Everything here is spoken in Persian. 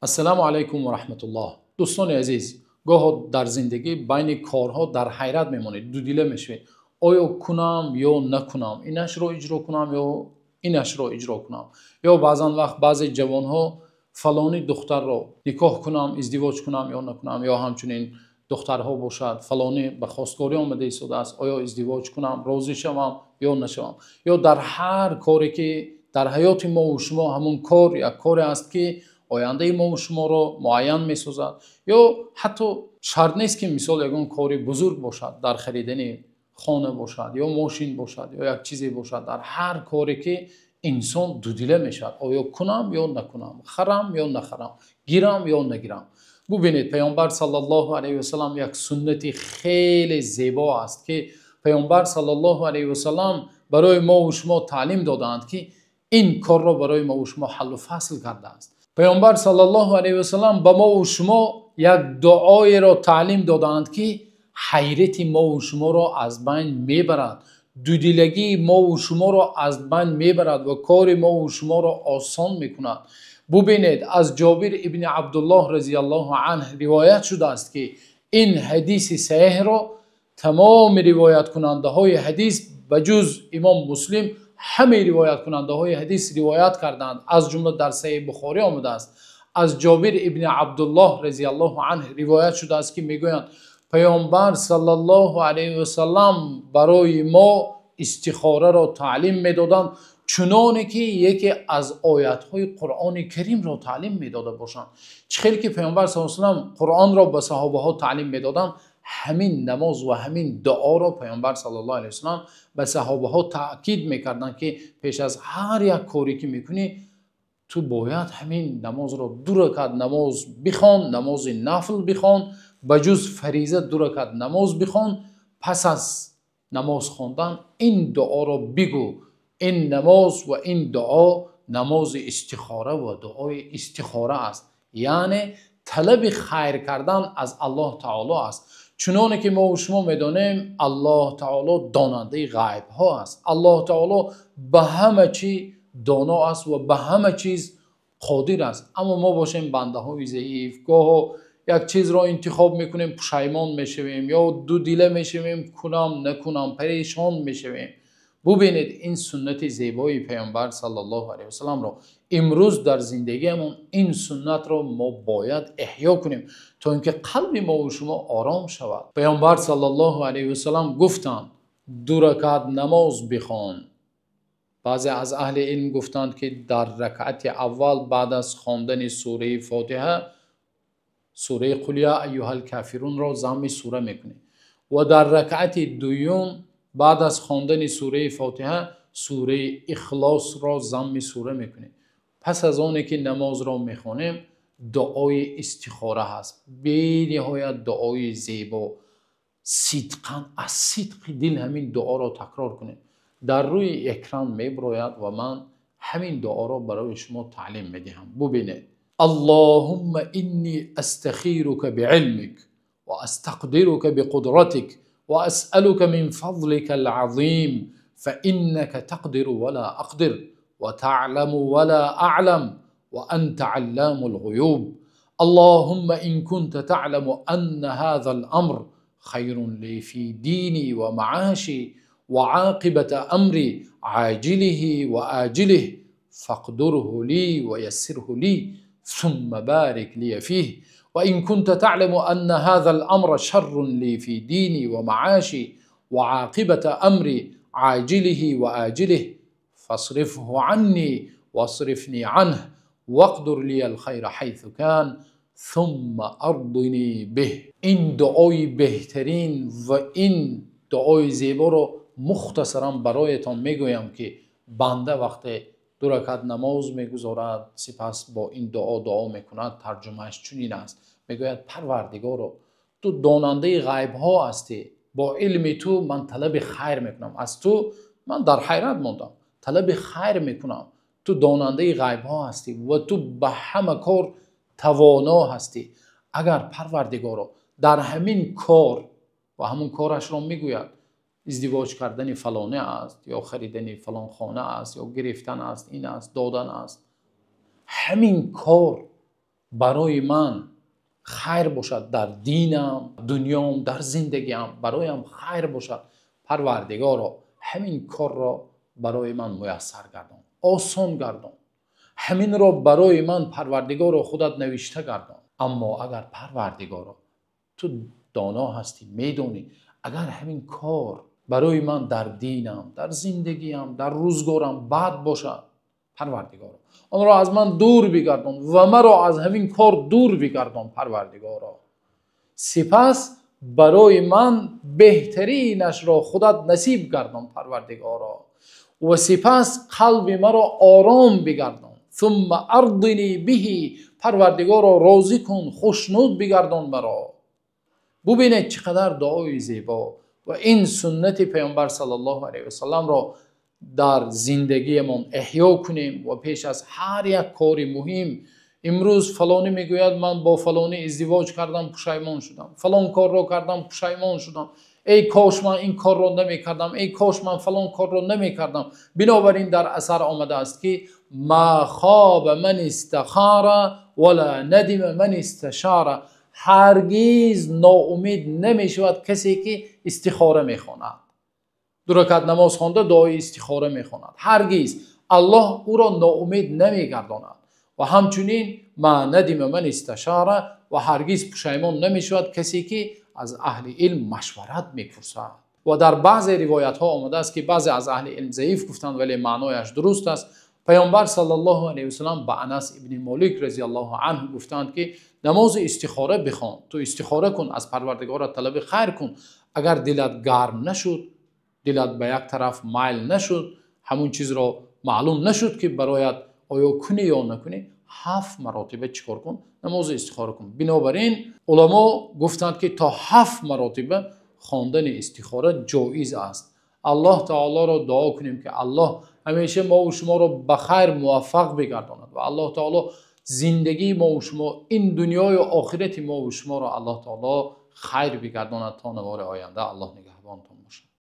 السلام علیکم و رحمت الله. دوستان عزیز، گاه در زندگی بین کارها در حیرت میمونید، دو دیله میشوید. آیا کنم یا نکنم، اینش رو اجرا کنم یا اینش رو اجرا کنم. یا وقت بعضی جوانها فلانی دختر رو نکاح کنم، ازدواج کنم یا نکنم. یا همچنین دخترها باشد فلانی به خواستگاری آمده ایستاده است، آیا ازدواج کنم، راضی شوم یا نشوم. یا در هر کاری که در حیات ما و شما همون کار یک کاری است که آینده ما و شما را معین می سازد. یا حتی شرط نیست که مثال یگان کاری بزرگ باشد، در خریدن خانه باشد یا ماشین باشد یا یک چیزی باشد. در هر کاری که انسان دودیله می شود، آیا کنم یا نکنم، خرم یا نخرم، گیرم یا نگیرم. ببینید پیامبر صلی الله علیه و سلم یک سنتی خیلی زیبا است که پیامبر صلی الله علیه و سلم برای ما و شما تعلیم دادند که این کار را برای ما و شما حل و فصل کرده است. پیامبر صلی الله علیه و سلم به ما و شما یک دعای را تعلیم دادند که حیرت ما و شما را از بین میبرد، دودیلگی ما و شما را از بین میبرد و کار ما و شما را آسان میکند. ببینید از جابر ابن عبدالله رضی الله عنه روایت شده است که این حدیث صحیح را تمام روایت کننده های حدیث بجز امام مسلم همه روایت کننده های حدیث روایت کردند. از جمله در صحیح بخاری آمده است از جابر ابن عبدالله رضی الله عنه روایت شده است که میگویند پیامبر صلی الله علیه و سلم برای ما استخاره را تعلیم میدادند چنانه که یکی از آیات های قرآن کریم را تعلیم میداده باشند. چخیلی که پیامبر صلی الله علیه و سلم قرآن را به صحابه ها تعلیم میدادند، همین نماز و همین دعا را پیامبر صلی الله علیه و سلم به صحابه ها تاکید میکردند که پیش از هر یک کاری که میکنی تو باید همین نماز را 2 رکعت نماز بخوان، نماز نفل بخوان، بجز فریضه 2 رکعت نماز بخوان. پس از نماز خواندن این دعا را بگو. این نماز و این دعا نماز استخاره و دعای استخاره است، یعنی طلب خیر کردن از الله تعالی است. چنانه که ما و شما میدانیم الله تعالی داننده غیب ها است. الله تعالی به همه چی دانا است و به همه چیز قادر است. اما ما باشیم بنده های ضعیف، گاه یک چیز را انتخاب میکنیم پشیمان میشویم یا دو دیله میشویم، کنم نکنم پریشان میشویم. ببینید این سنت زیبای پیامبر صلی الله علیه و سلم را امروز در زندگیمون این سنت را ما باید احیا کنیم تا اینکه قلب ما و شما آرام شود. پیامبر صلی الله علیه و سلم گفتند 2 رکعت نماز بخوان. بعضی از اهل علم گفتند که در رکعت اول بعد از خواندن سوره فاتحه سوره قل یا ایها الکافرون را ضم سوره میکنه و در رکعت دوم بعد از خواندن سوره فاتحه سوره اخلاص را ضم سوره میکنه. پس از آنی که نماز را میخوانیم دعای استخاره هست، به نهایت دعای زیبا. صدقاً از صدق دل همین دعا را تکرار کنیم. در روی اکران میبراید و من همین دعا را برای شما تعلیم میدهم. ببینید اللهم إني أستخيرك بعلمك وأستقدرك بقدرتك وأسألك من فضلك العظيم فإنك تقدر ولا أقدر وتعلم ولا أعلم وأنت علام الغيوب. اللهم إن كنت تعلم أن هذا الأمر خير لي في ديني ومعاشي وعاقبة أمري عاجله وآجله فاقدره لي ويسره لي ثم بارك لي فيه. وإن كنت تعلم أن هذا الأمر شر لي في ديني ومعاشي وعاقبة أمري عاجله وآجله فاصرفه عني واصرفني عنه واقدر لي الخير حيث كان ثم أرضني به. این دعای بهترین و این دعای زیبا رو مختصرا برایتان میگویم که بنده وقتی 2 رکعت نماز میگذارد سپس با این دعا میکند. ترجمهش چنین است، میگوید پروردگارا تو داننده غیب ها هستی، با علم تو من طلب خیر میکنم، از تو من در حیرت ماندم، طلب خیر میکنم. تو داننده غیب ها هستی و تو به همه کار توانا هستی. اگر پروردگارا در همین کار و همون کارش را میگوید ازدواج کردن فلانه است یا خریدن فلان خانه است یا گرفتن است، این است، دادن است، همین کار برای من خیر باشد، در دینم، دنیام، در زندگیم برایم خیر باشد، پروردگارا همین کار را برای من میسر گردان، آسان گردان. همین را برای من پروردگارا خودت نوشته گردان. اما اگر پروردگارا تو دانا هستی، میدونی اگر همین کار برای من در دینم، در زندگیم، در روزگارم بد باشد، پروردگارا آن را از من دور بگردان و مرا از همین کار دور بگردان پروردگارا. سپس برای من بهترینش را خودت نصیب گردان پروردگارا و سپس قلب مرا آرام بگردان. ثم ارضنی به، پروردگارا راضی کن، خوشنود بگردان مرا. ببینید چقدر دعای زیبا و این سنت پیامبر صلی الله علیه و سلم را در زندگیمون احیا کنیم و پیش از هر یک کار مهم. امروز فلانی میگوید من با فلانی ازدواج کردم پشیمان شدم، فلان کار را کردم پشیمان شدم، ای کاش من این کار را نمیکردم، ای کاش من فلان کار را نمیکردم. بنابراین در اثر آمده است که ما خاب من استخار ولا ندم من استشار. هرگز ناامید نمی شود کسی که استخاره میخواند. دو رکعت نماز خوانده دعای استخاره میخواند، هرگز الله او را ناامید نمیگرداند. و همچنین ما ندم من استشاره، و هرگز پشیمان نمی شود کسی که از اهل علم مشورت میپرسد. و در بعضی روایت ها آمده است که بعضی از اهل علم ضعیف گفتند ولی معنایش درست است. پیامبر صلی الله علیه و سلم به انس ابن مالک رضی الله عنه گفتند که نماز استخاره بخوان، تو استخاره کن، از پروردگارت طلب خیر کن. اگر دلت گرم نشد، دلت به یک طرف مایل نشد، همون چیز را معلوم نشد که برایت آیا کنی یا نکنی، 7 مراتبه چیکار کن؟ نماز استخاره کن. بنابراین علما گفتند که تا 7 مراتبه خواندن استخاره جایز است. الله تعالی را دعا کنیم که الله همیشه ما و شما را به خیر موفق بگرداند و الله تعالی زندگی ما و شما، این دنیای و آخرت ما و شما را الله تعالی خیر بگرداند تا نوار آینده. الله نگهبانتان باشه.